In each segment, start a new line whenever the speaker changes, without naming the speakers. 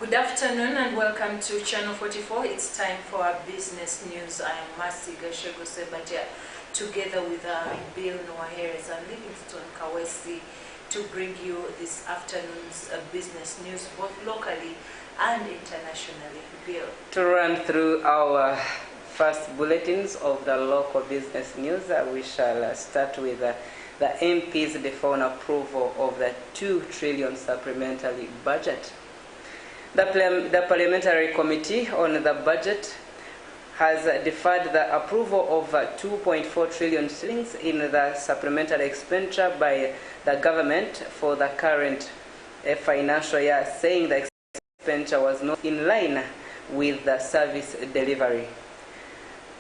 Good afternoon and welcome to Channel 44. It's time for our business news. I am Masi Gashego Sebadia, together with Bill Noaheres and Livingston Kawesi, to bring you this afternoon's business news, both locally and internationally. Bill.
To run through our first bulletins of the local business news, we shall start with the MP's default approval of the 2 trillion supplementary budget. The Parliamentary Committee on the Budget has deferred the approval of 2.4 trillion shillings in the supplementary expenditure by the government for the current financial year, saying the expenditure was not in line with the service delivery.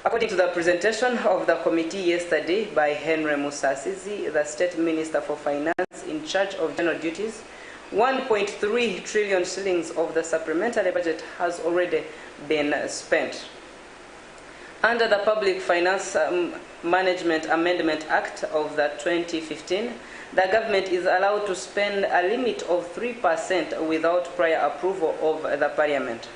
According to the presentation of the committee yesterday by Henry Musasizi, the State Minister for Finance in charge of general duties, 1.3 trillion shillings of the supplementary budget has already been spent. Under the Public Finance Management Amendment Act of the 2015, the government is allowed to spend a limit of 3% without prior approval of the Parliament.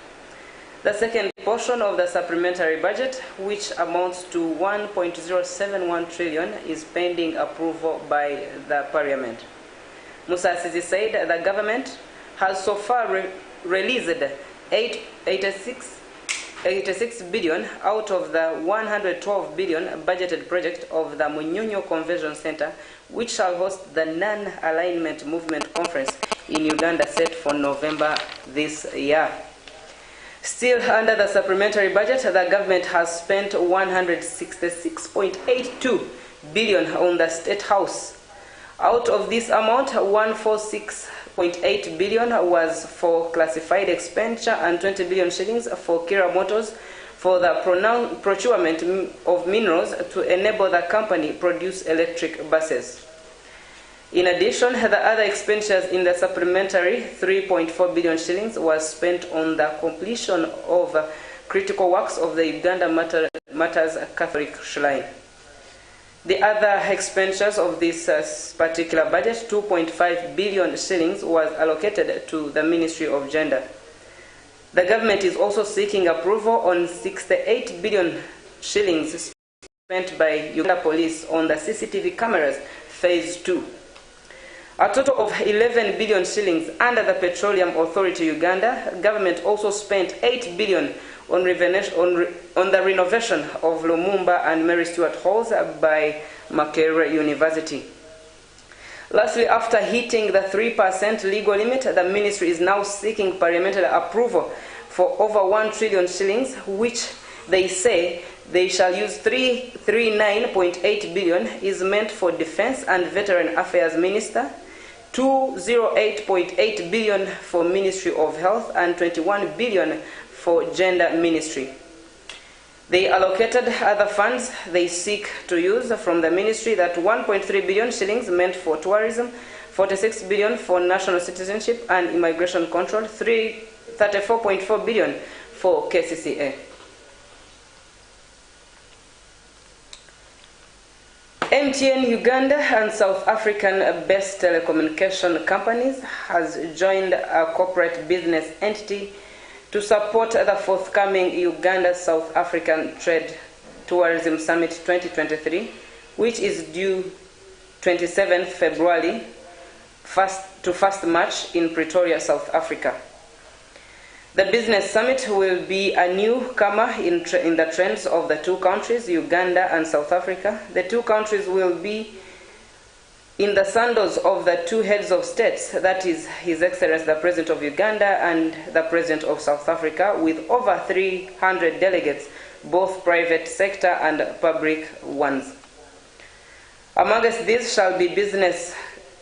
The second portion of the supplementary budget, which amounts to 1.071 trillion, is pending approval by the Parliament. Musasizi said the government has so far released 86 billion out of the 112 billion budgeted project of the Munyunyo Convention Center, which shall host the Non-Alignment Movement Conference in Uganda set for November this year. Still under the supplementary budget, the government has spent 166.82 billion on the State House. Out of this amount, 146.8 billion was for classified expenditure and 20 billion shillings for Kira Motors for the procurement of minerals to enable the company produce electric buses. In addition, the other expenditures in the supplementary 3.4 billion shillings was spent on the completion of critical works of the Uganda Martyrs Catholic Shrine. The other expenditures of this particular budget, 2.5 billion shillings, was allocated to the Ministry of Gender. The government is also seeking approval on 68 billion shillings spent by Uganda Police on the CCTV cameras Phase 2. A total of 11 billion shillings under the Petroleum Authority Uganda. Government also spent 8 billion on the renovation of Lumumba and Mary Stuart Halls by Makerere University. Lastly, after hitting the 3% legal limit, the ministry is now seeking parliamentary approval for over 1 trillion shillings, which they say they shall use 339.8 billion is meant for Defense and Veteran Affairs Minister, 208.8 billion for Ministry of Health, and 21 billion for Gender Ministry. They allocated other funds they seek to use from the ministry, that 1.3 billion shillings meant for tourism, 46 billion for national citizenship and immigration control, 34.4 billion for KCCA. MTN Uganda and South African-based telecommunication companies has joined a corporate business entity to support the forthcoming Uganda-South African Trade Tourism Summit 2023, which is due 27th February to 1st March in Pretoria, South Africa. The business summit will be a newcomer in the trends of the two countries, Uganda and South Africa. The two countries will be in the sandals of the two heads of states, that is His Excellency the President of Uganda and the President of South Africa, with over 300 delegates, both private sector and public ones. Amongst these shall be business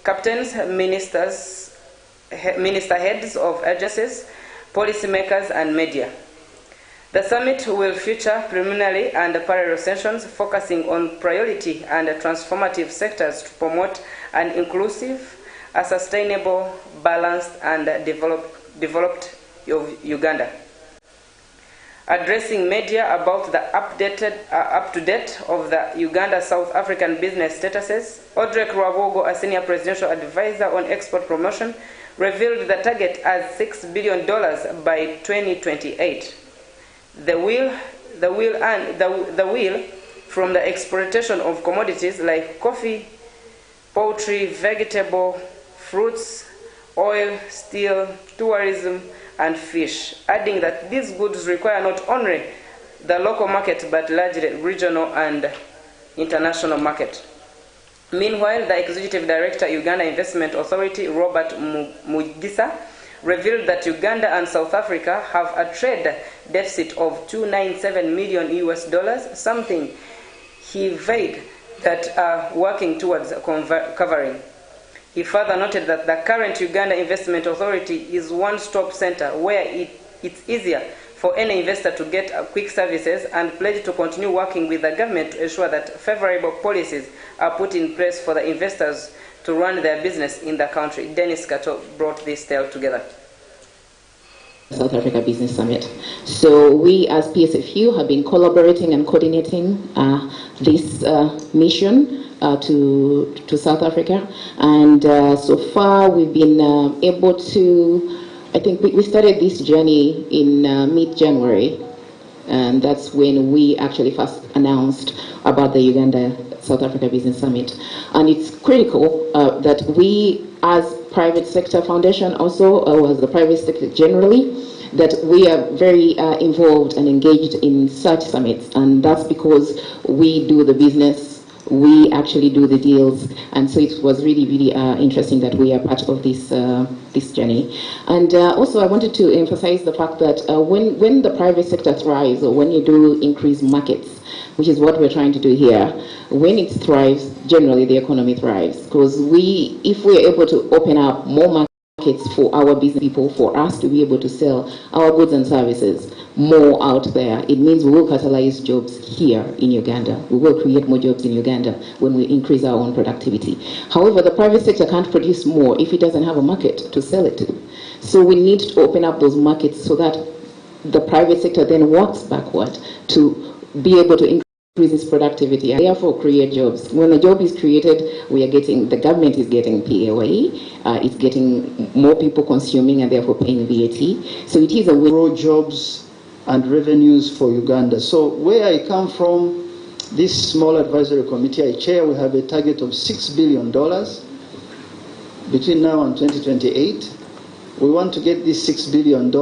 captains, minister heads of agencies, policymakers and media. The summit will feature preliminary and parallel sessions focusing on priority and transformative sectors to promote an inclusive, a sustainable, balanced and developed Uganda. Addressing media about the up-to-date of the Uganda-South African business statuses, Audrey Rwabogo, a senior presidential advisor on export promotion, revealed the target as $6 billion by 2028. The will from the exploitation of commodities like coffee, poultry, vegetable, fruits, oil, steel, tourism, and fish, adding that these goods require not only the local market but largely regional and international market. Meanwhile, the Executive Director, Uganda Investment Authority, Robert Mugisa, revealed that Uganda and South Africa have a trade deficit of $297 million, something he vowed that are working towards covering. He further noted that the current Uganda Investment Authority is one-stop center where it's easier for any investor to get quick services, and pledged to continue working with the government to ensure that favorable policies are put in place for the investors to run their business in the country. Dennis Kato brought this tale together.
South Africa Business Summit. So we as PSFU have been collaborating and coordinating this mission to South Africa, and so far we've been able to, I think we started this journey in mid-January, and that's when we actually first announced about the Uganda South Africa Business Summit. And it's critical that we as private sector foundation also, or as the private sector generally, that we are very involved and engaged in such summits, and that's because we do the business, we actually do the deals, and so it was really, really interesting that we are part of this this journey. And also I wanted to emphasize the fact that when the private sector thrives, or when you do increase markets, which is what we're trying to do here, when it thrives, generally the economy thrives, because if we're able to open up more markets for our business people, for us to be able to sell our goods and services more out there, it means we will catalyze jobs here in Uganda. We will create more jobs in Uganda when we increase our own productivity. However, the private sector can't produce more if it doesn't have a market to sell it to. So we need to open up those markets so that the private sector then works backward to be able to increase its productivity and therefore create jobs. When a job is created, the government is getting PAYE, it's getting more people consuming and therefore paying VAT. So it is a
grow jobs and revenues for Uganda. So where I come from, this small advisory committee I chair, we have a target of $6 billion between now and 2028. We want to get this $6 billion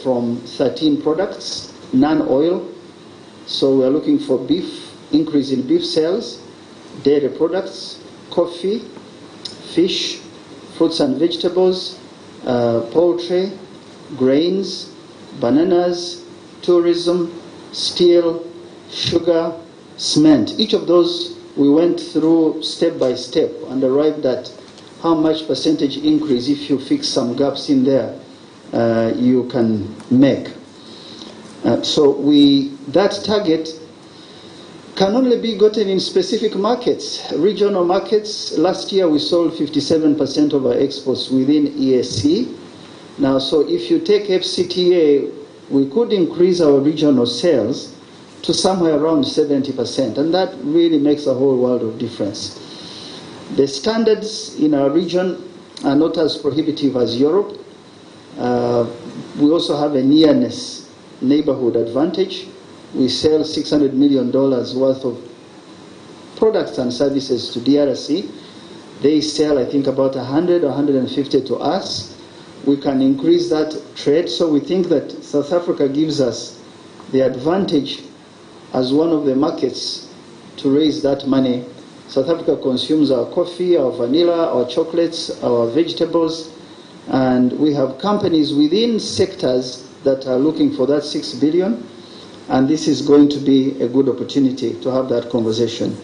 from 13 products, non-oil. So we are looking for beef, increase in beef sales, dairy products, coffee, fish, fruits and vegetables, poultry, grains, bananas, tourism, steel, sugar, cement. Each of those we went through step by step and arrived at how much percentage increase, if you fix some gaps in there, you can make. So that target can only be gotten in specific markets, regional markets. Last year we sold 57% of our exports within EAC. Now, so if you take FCTA, we could increase our regional sales to somewhere around 70%, and that really makes a whole world of difference. The standards in our region are not as prohibitive as Europe. We also have a nearness neighborhood advantage. We sell $600 million worth of products and services to DRC. They sell, I think, about 100 or 150 to us. We can increase that trade, so we think that South Africa gives us the advantage as one of the markets to raise that money. South Africa consumes our coffee, our vanilla, our chocolates, our vegetables, and we have companies within sectors that are looking for that $6 billion, and this is going to be a good opportunity to have that conversation.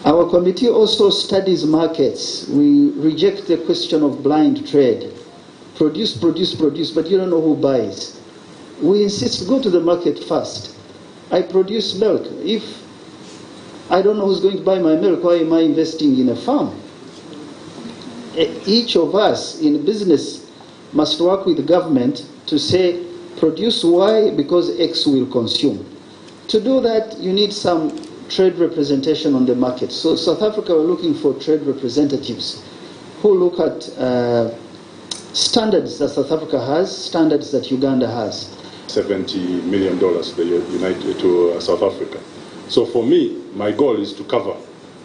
Our committee also studies markets. We reject the question of blind trade. Produce, produce, produce, but you don't know who buys. We insist, go to the market first. I produce milk. If I don't know who's going to buy my milk, why am I investing in a farm? Each of us in business must work with the government to say, produce Y because X will consume. To do that, you need some trade representation on the market. So South Africa, we're looking for trade representatives who look at standards that South Africa has, standards that Uganda has.
$70 million to South Africa. So for me, my goal is to cover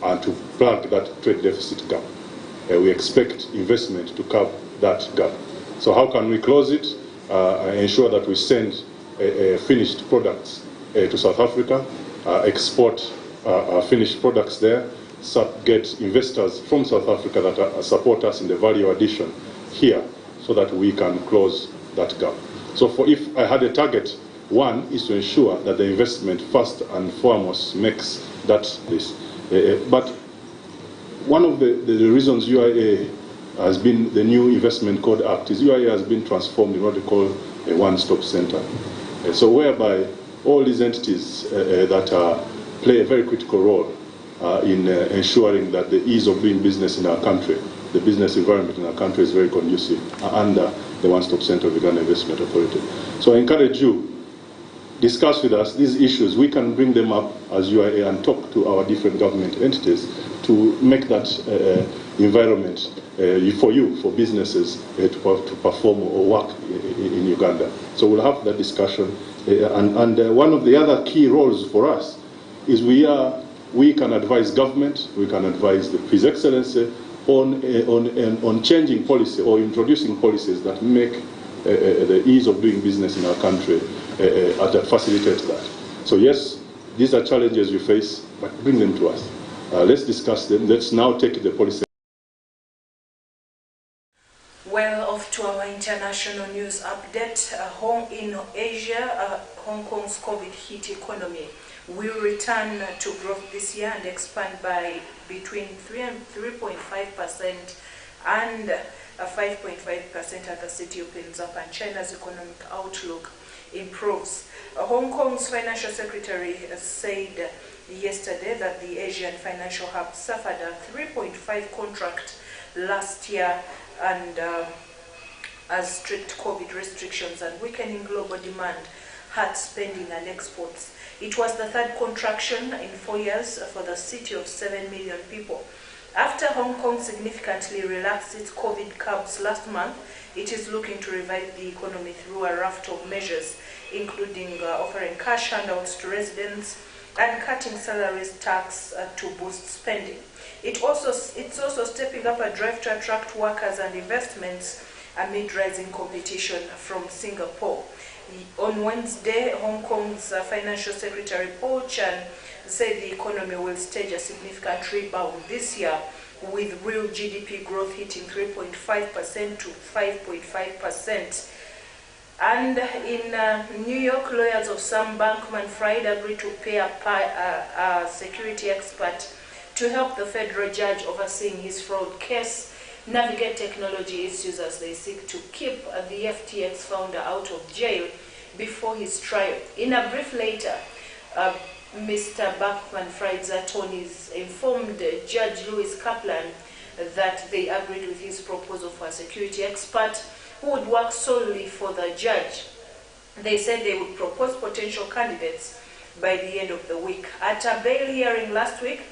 and to plug that trade deficit gap. We expect investment to cover that gap. So how can we close it? Ensure that we send finished products to South Africa, export finished products there, get investors from South Africa that support us in the value addition here, so that we can close that gap. So if I had a target, one is to ensure that the investment first and foremost makes this. But one of the reasons UIA has been, the new Investment Code Act, is UIA has been transformed in what we call a one-stop center. So whereby all these entities that play a very critical role in ensuring that the ease of doing business in our country, the business environment in our country is very conducive under the one-stop center of the Uganda Investment Authority. So I encourage you, discuss with us these issues. We can bring them up as UIA and talk to our different government entities to make that environment for you, for businesses to perform or work in Uganda. So we'll have that discussion. And one of the other key roles for us is we can advise government, we can advise His Excellency on changing policy or introducing policies that make the ease of doing business in our country that facilitate that. So yes, these are challenges we face, but bring them to us. Let's discuss them. Let's now take the policy.
Well, off to our international news update. In Asia, Hong Kong's COVID-hit economy will return to growth this year and expand by between 3.5% and 5.5% as the city opens up and China's economic outlook improves. Hong Kong's financial secretary said yesterday that the Asian financial hub suffered a 3.5 contract last year, and as strict COVID restrictions and weakening global demand hurt spending and exports. It was the third contraction in 4 years for the city of 7 million people. After Hong Kong significantly relaxed its COVID curbs last month, it is looking to revive the economy through a raft of measures, including offering cash handouts to residents and cutting salaries tax to boost spending. It's also stepping up a drive to attract workers and investments amid rising competition from Singapore. On Wednesday, Hong Kong's Financial Secretary Paul Chan said the economy will stage a significant rebound this year, with real GDP growth hitting 3.5% to 5.5%. And in New York, lawyers of Sam Bankman-Fried agreed to pay a security expert to help the federal judge overseeing his fraud case navigate technology issues as they seek to keep the FTX founder out of jail before his trial. In a brief letter, Mr. Bankman-Fried's attorneys informed Judge Louis Kaplan that they agreed with his proposal for a security expert who would work solely for the judge. They said they would propose potential candidates by the end of the week. At a bail hearing last week,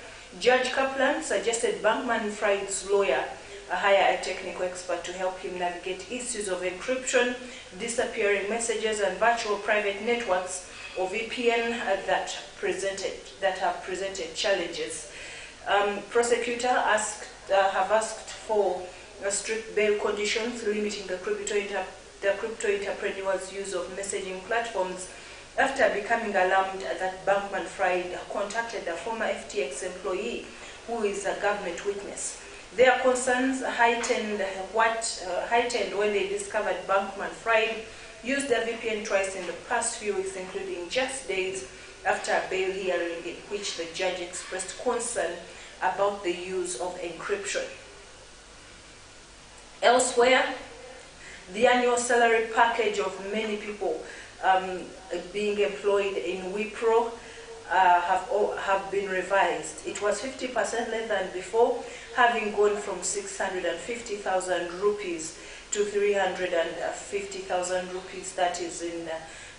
Judge Kaplan suggested Bankman-Fried's lawyer hire a technical expert to help him navigate issues of encryption, disappearing messages, and virtual private networks, or VPN, that have presented challenges. Prosecutor have asked for strict bail conditions limiting the crypto entrepreneurs' use of messaging platforms after becoming alarmed that Bankman-Fried contacted a former FTX employee who is a government witness. Their concerns heightened when they discovered Bankman-Fried used a VPN twice in the past few weeks, including just days after a bail hearing in which the judge expressed concern about the use of encryption. Elsewhere, the annual salary package of many people being employed in Wipro have been revised. It was 50% less than before, having gone from 650,000 rupees to 350,000 rupees, that is in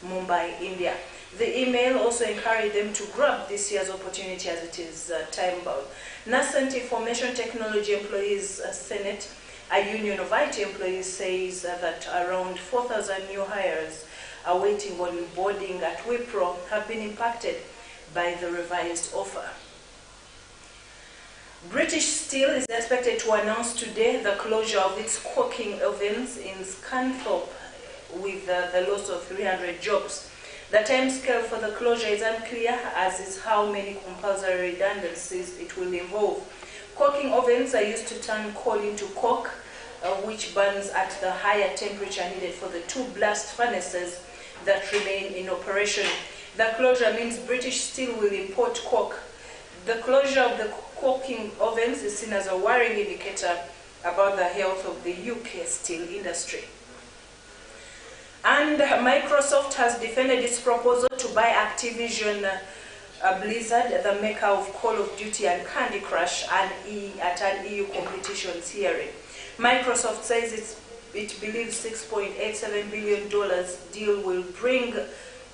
Mumbai, India. The email also encouraged them to grab this year's opportunity as it is time-bound. Nascent Information Technology Employees Senate A union of IT employees says that around 4,000 new hires awaiting onboarding at Wipro have been impacted by the revised offer. British Steel is expected to announce today the closure of its coking ovens in Scunthorpe with the loss of 300 jobs. The timescale for the closure is unclear, as is how many compulsory redundancies it will involve. Coking ovens are used to turn coal into coke, which burns at the higher temperature needed for the 2 blast furnaces that remain in operation. The closure means British Steel will import coke. The closure of the coking ovens is seen as a worrying indicator about the health of the UK steel industry. And Microsoft has defended its proposal to buy Activision Blizzard, the maker of Call of Duty and Candy Crush, at an EU competitions hearing. Microsoft says it believes $6.87 billion deal will bring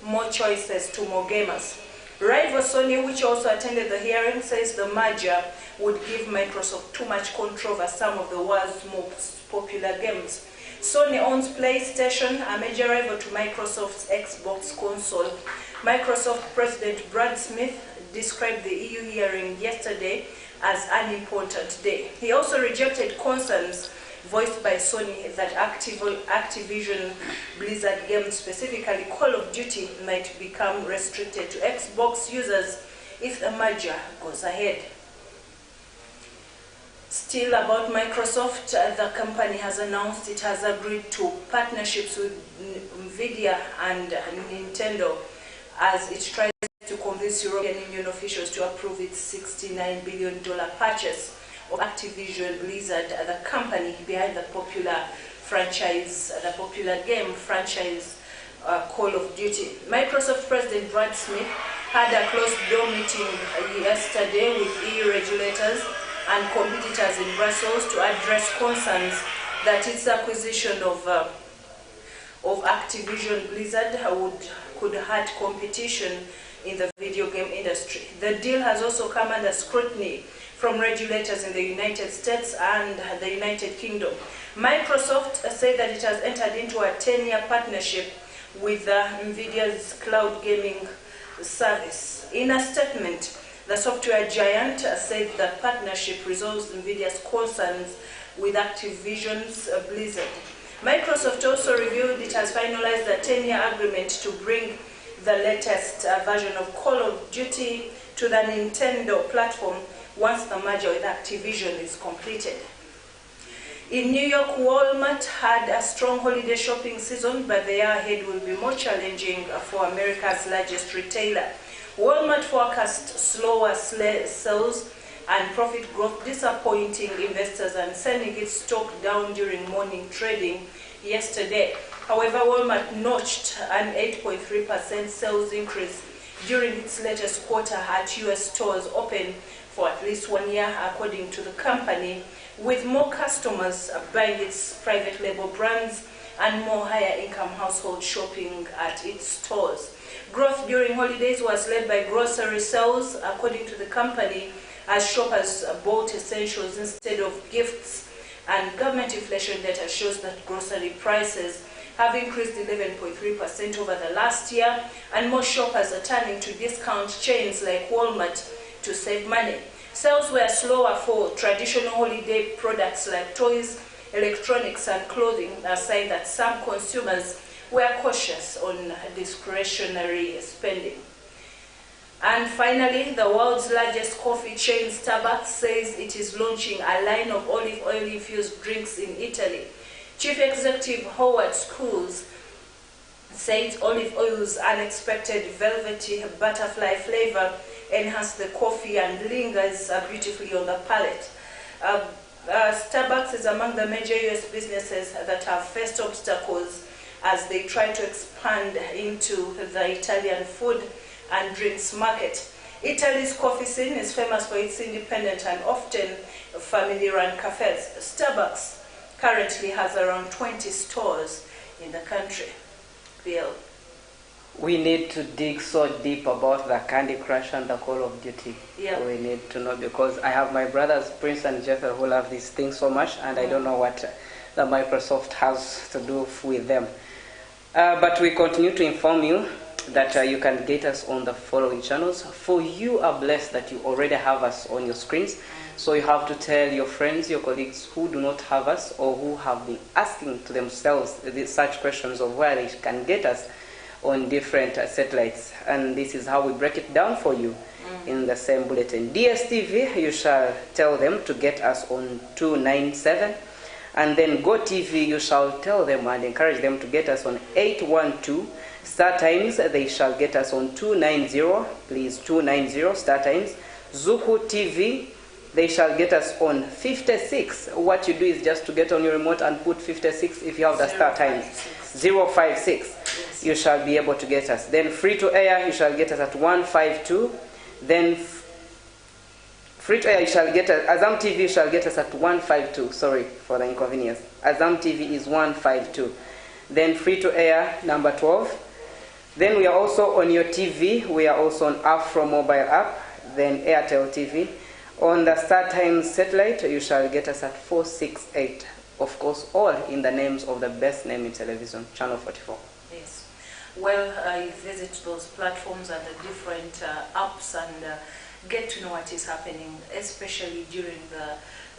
more choices to more gamers. Rival Sony, which also attended the hearing, says the merger would give Microsoft too much control over some of the world's most popular games. Sony owns PlayStation, a major rival to Microsoft's Xbox console. Microsoft President Brad Smith described the EU hearing yesterday as an important day. He also rejected concerns voiced by Sony that Activision Blizzard games, specifically Call of Duty, might become restricted to Xbox users if the merger goes ahead. Still about Microsoft, the company has announced it has agreed to partnerships with Nvidia and Nintendo as it tries to convince European Union officials to approve its $69 billion purchase of Activision Blizzard, the company behind the popular game franchise Call of Duty. Microsoft President Brad Smith had a closed-door meeting yesterday with EU regulators and competitors in Brussels to address concerns that its acquisition of Activision Blizzard could hurt competition in the video game industry. The deal has also come under scrutiny from regulators in the United States and the United Kingdom. Microsoft said that it has entered into a 10-year partnership with Nvidia's cloud gaming service. In a statement, the software giant said that partnership resolves Nvidia's concerns with Activision's Blizzard. Microsoft also revealed it has finalized a 10-year agreement to bring the latest version of Call of Duty to the Nintendo platform once the merger with Activision is completed. In New York, Walmart had a strong holiday shopping season, but the year ahead will be more challenging for America's largest retailer. Walmart forecast slower sales and profit growth, disappointing investors and sending its stock down during morning trading yesterday. However, Walmart notched an 8.3% sales increase during its latest quarter at U.S. stores open for at least 1 year, according to the company, with more customers buying its private label brands and more higher-income households shopping at its stores. Growth during holidays was led by grocery sales, according to the company, as shoppers bought essentials instead of gifts, and government inflation data shows that grocery prices have increased 11.3% over the last year, and more shoppers are turning to discount chains like Walmart to save money. Sales were slower for traditional holiday products like toys, electronics, and clothing, a sign that some consumers were cautious on discretionary spending. And finally, the world's largest coffee chain, Starbucks, says it is launching a line of olive oil-infused drinks in Italy. Chief Executive Howard Schultz said olive oil's unexpected velvety butterfly flavor enhances the coffee and lingers beautifully on the palate. Starbucks is among the major U.S. businesses that have faced obstacles as they try to expand into the Italian food and drinks market. Italy's coffee scene is famous for its independent and often family-run cafes. Starbucks currently has around 20 stores in the country. Bill.
We need to dig so deep about the Candy Crush and the Call of Duty.
Yeah.
We need to know, because I have my brothers, Prince and Jethro, who love these things so much, and I don't know what the Microsoft has to do with them. But we continue to inform you that you can get us on the following channels. For you are blessed that you already have us on your screens. So you have to tell your friends, your colleagues who do not have us or who have been asking to themselves such questions of where they can get us on different satellites. And this is how we break it down for you in the same bulletin. DSTV, you shall tell them to get us on 297. And then GoTV, you shall tell them and encourage them to get us on 812. Star Times, they shall get us on 290. Please, 290 Star Times. Zuku TV, they shall get us on 56. What you do is just to get on your remote and put 56 if you have the Star Times. 056. Yes. You shall be able to get us. Then free to air, you shall get us at 152. Then free to air, you shall get us. Azam TV shall get us at 152. Sorry for the inconvenience. Azam TV is 152. Then free to air, number 12. Then we are also on your TV. We are also on Afro mobile app. Then Airtel TV. On the Star Times satellite, you shall get us at 468. Of course, all in the names of the best name in television, Channel 44.
Yes. Well, you visit those platforms and the different apps and get to know what is happening, especially during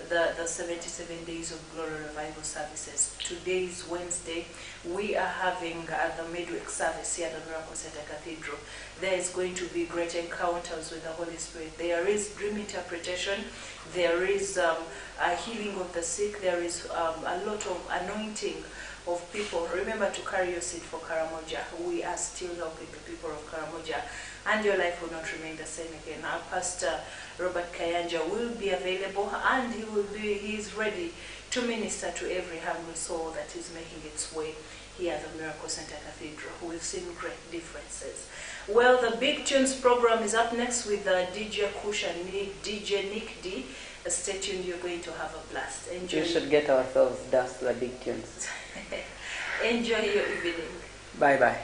the 77 days of Glory Revival services. Today is Wednesday. We are having the midweek service here at the Miracle Center Cathedral. There is going to be great encounters with the Holy Spirit. There is dream interpretation. There is a healing of the sick. There is a lot of anointing of people. Remember to carry your seed for Karamoja. We are still helping the people of Karamoja, and your life will not remain the same again. Our Pastor Robert Kayanja will be available, and he is ready to minister to every hungry soul that is making its way here at the Miracle Center Cathedral. We've seen great differences. Well, the Big Tunes program is up next with DJ Kush and DJ Nick D. Stay tuned, you're going to have a blast. Enjoy.
You should get ourselves dance to the Big Tunes.
Enjoy your evening.
Bye-bye.